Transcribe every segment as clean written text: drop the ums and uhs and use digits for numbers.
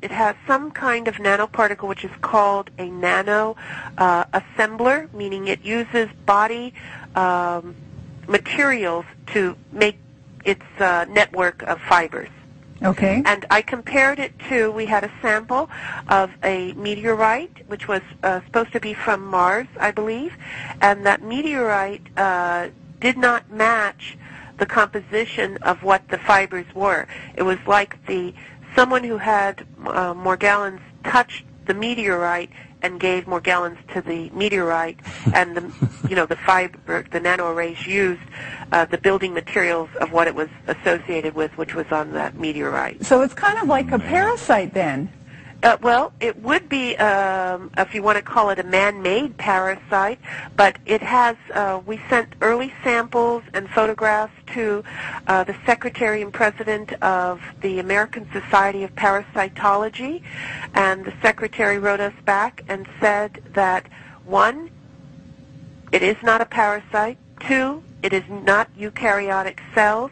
it has some kind of nanoparticle which is called a nano assembler, meaning it uses body materials to make its network of fibers. Okay. And I compared it to, we had a sample of a meteorite, which was supposed to be from Mars, I believe, and that meteorite did not match the composition of what the fibers were. It was like someone who had Morgellons touched the meteorite and gave Morgellons to the meteorite, and the fiber, the nanoarrays used the building materials of what it was associated with, which was on that meteorite. So it's kind of like a parasite then. Well, it would be, if you want to call it a man-made parasite, but it has, we sent early samples and photographs to the Secretary and President of the American Society of Parasitology, and the Secretary wrote us back and said that, 1, it is not a parasite, 2, it is not eukaryotic cells,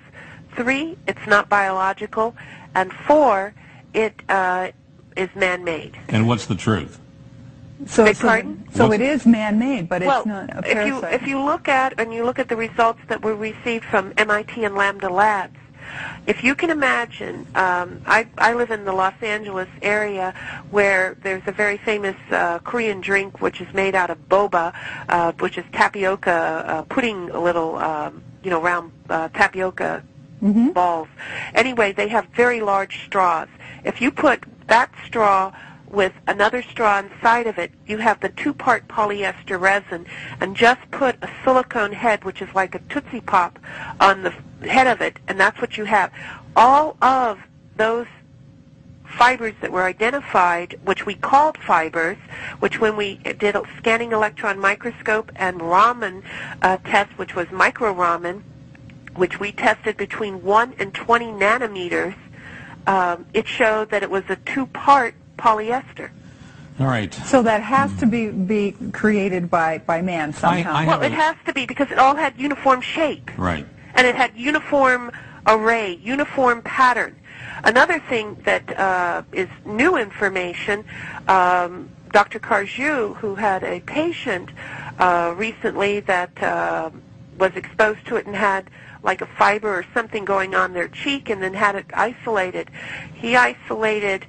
3, it's not biological, and 4, it is man-made. And what's the truth? So it is man-made, but it's not a parasite. If you look at the results that were received from MIT and Lambda Labs, if you can imagine, I live in the Los Angeles area where there's a very famous Korean drink which is made out of boba, which is tapioca pudding, little round tapioca balls. Anyway, they have very large straws. If you put that straw with another straw inside of it, you have the 2-part polyester resin, and just put a silicone head, which is like a Tootsie Pop, on the head of it, and that's what you have. All of those fibers that were identified, which we called fibers, which when we did a scanning electron microscope and Raman test, which was micro Raman, which we tested between 1 and 20 nanometers, it showed that it was a 2-part polyester. All right. So that has to be created by man somehow. Well, it has to be because it all had uniform shape. Right. And it had uniform array, uniform pattern. Another thing that is new information, Dr. Carjou, who had a patient recently that was exposed to it and had like a fiber or something going on their cheek and then had it isolated. He isolated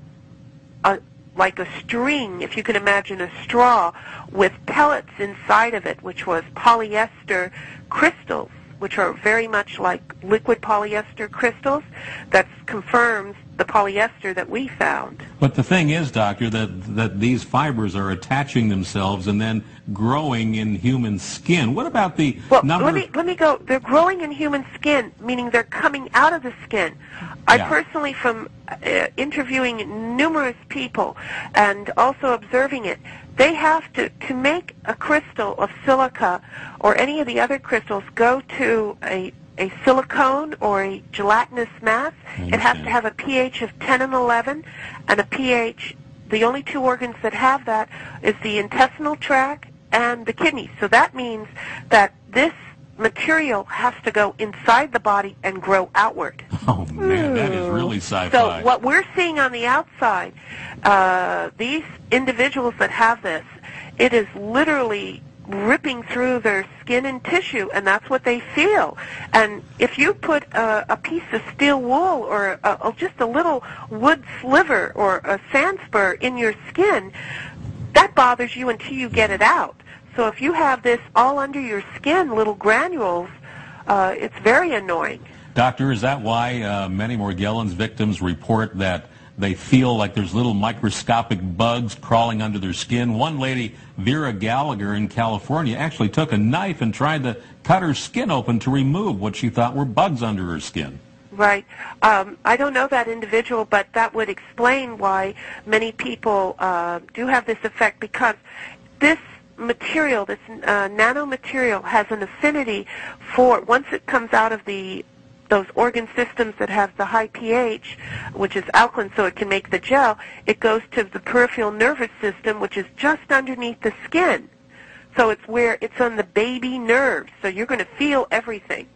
like a string, if you can imagine a straw, with pellets inside of it, which was polyester crystals, which are very much like liquid polyester crystals. That confirms the polyester that we found. But the thing is, doctor, that these fibers are attaching themselves and then growing in human skin. What about the number? Let me go. They're growing in human skin, meaning they're coming out of the skin. I personally, from interviewing numerous people and also observing it, they have to make a crystal of silica or any of the other crystals go to a silicone or a gelatinous mass. It has to have a pH of 10 and 11, and a pH, the only 2 organs that have that is the intestinal tract and the kidneys. So that means that this material has to go inside the body and grow outward. Oh, man, that is really sci-fi. So what we're seeing on the outside, these individuals that have this, it is literally ripping through their skin and tissue, and that's what they feel. And if you put a piece of steel wool or just a little wood sliver or a sand spur in your skin, that bothers you until you get it out. So if you have this all under your skin, little granules, it's very annoying. Doctor, is that why many Morgellons victims report that they feel like there's little microscopic bugs crawling under their skin? One lady, Vera Gallagher in California, actually took a knife and tried to cut her skin open to remove what she thought were bugs under her skin. Right. I don't know that individual, but that would explain why many people do have this effect, because this material, this nanomaterial, has an affinity for, once it comes out of those organ systems that have the high pH, which is alkaline, so it can make the gel, it goes to the peripheral nervous system, which is just underneath the skin. So it's on the baby nerves, so you're going to feel everything.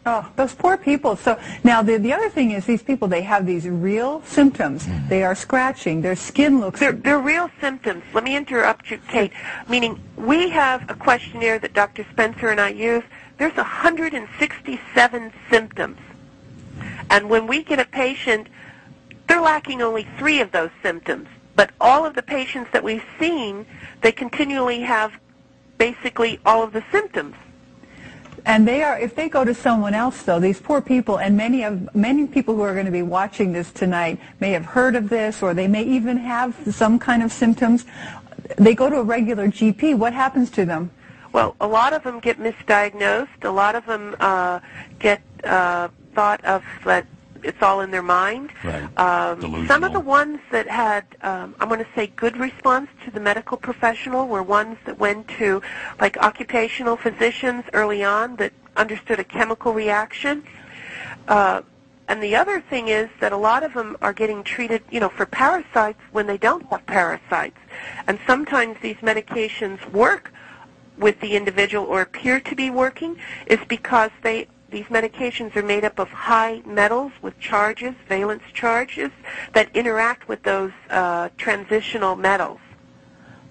Oh, those poor people. So now the other thing is these people, they have these real symptoms. They are scratching. Their skin looks... They're real symptoms. Let me interrupt you, Kate. Meaning we have a questionnaire that Dr. Spencer and I use. There's 167 symptoms. And when we get a patient, they're lacking only 3 of those symptoms. But all of the patients that we've seen, they continually have basically all of the symptoms. And they are, if they go to someone else, though, these poor people, and many people who are going to be watching this tonight may have heard of this, or they may even have some kind of symptoms. They go to a regular GP. What happens to them? Well, a lot of them get misdiagnosed. A lot of them get thought of that it's all in their mind. Right. Some of the ones that had, I'm going to say, good response to the medical professional were ones that went to, like, occupational physicians early on that understood a chemical reaction. And the other thing is that a lot of them are getting treated, for parasites when they don't have parasites. And sometimes these medications work with the individual or appear to be working is because these medications are made up of high metals with charges, valence charges, that interact with those transitional metals.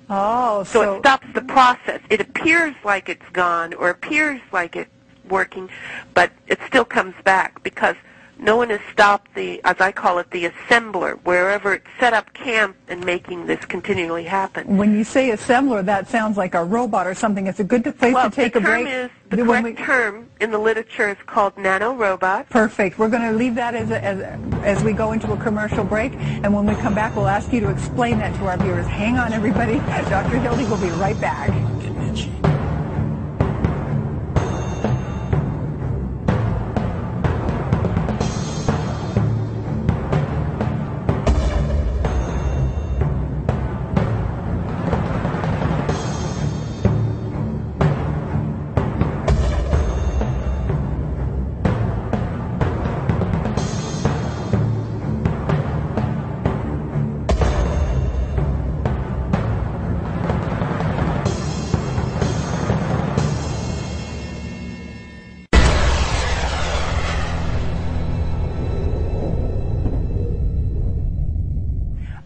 Oh, so it stops the process. It appears like it's gone or appears like it's working, but it still comes back because no one has stopped the, as I call it, the assembler, wherever it set up camp and making this continually happen. When you say assembler, that sounds like a robot or something. It's a good place to take a break. The correct term in the literature is called nanorobot. Perfect. We're going to leave that as we go into a commercial break, and when we come back, we'll ask you to explain that to our viewers. Hang on, everybody. Dr. Hilde will be right back.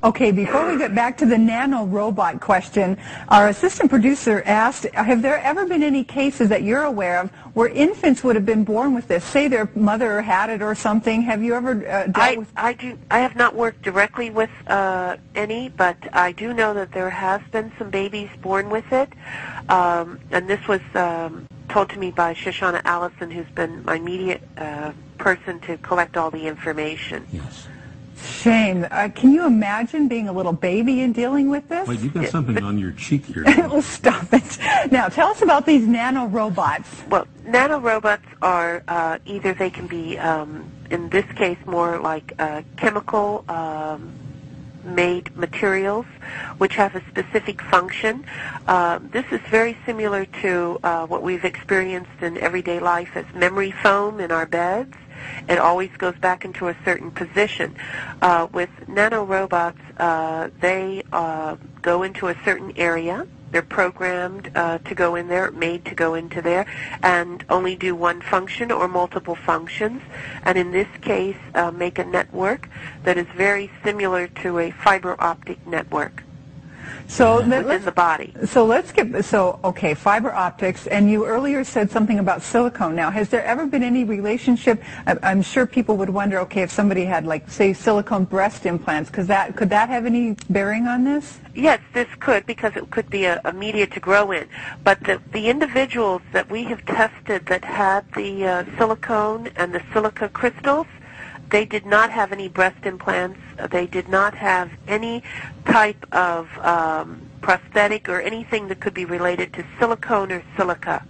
Okay, before we get back to the nanorobot question, our assistant producer asked, have there ever been any cases that you're aware of where infants would have been born with this? Say their mother had it or something. Have you ever dealt with... I have not worked directly with any, but I do know that there has been some babies born with it. And this was told to me by Shoshana Allison, who's been my immediate person to collect all the information. Yes. Shame. Can you imagine being a little baby and dealing with this? Wait, you've got something on your cheek here. Well, stop it. Now, tell us about these nanorobots. Well, nanorobots are either they can be, in this case, more like chemical made materials which have a specific function. This is very similar to what we've experienced in everyday life as memory foam in our beds. It always goes back into a certain position. With nanorobots, they go into a certain area. They're programmed to go in there, made to go into there, and only do one function or multiple functions. And in this case, make a network that is very similar to a fiber optic network. So within the body. So okay, fiber optics, and you earlier said something about silicone. Now, has there ever been any relationship? I'm sure people would wonder, okay, if somebody had, like, say, silicone breast implants, could that have any bearing on this? Yes, this could, because it could be a media to grow in. But the individuals that we have tested that had the silicone and the silica crystals, they did not have any breast implants. They did not have any type of prosthetic or anything that could be related to silicone or silica.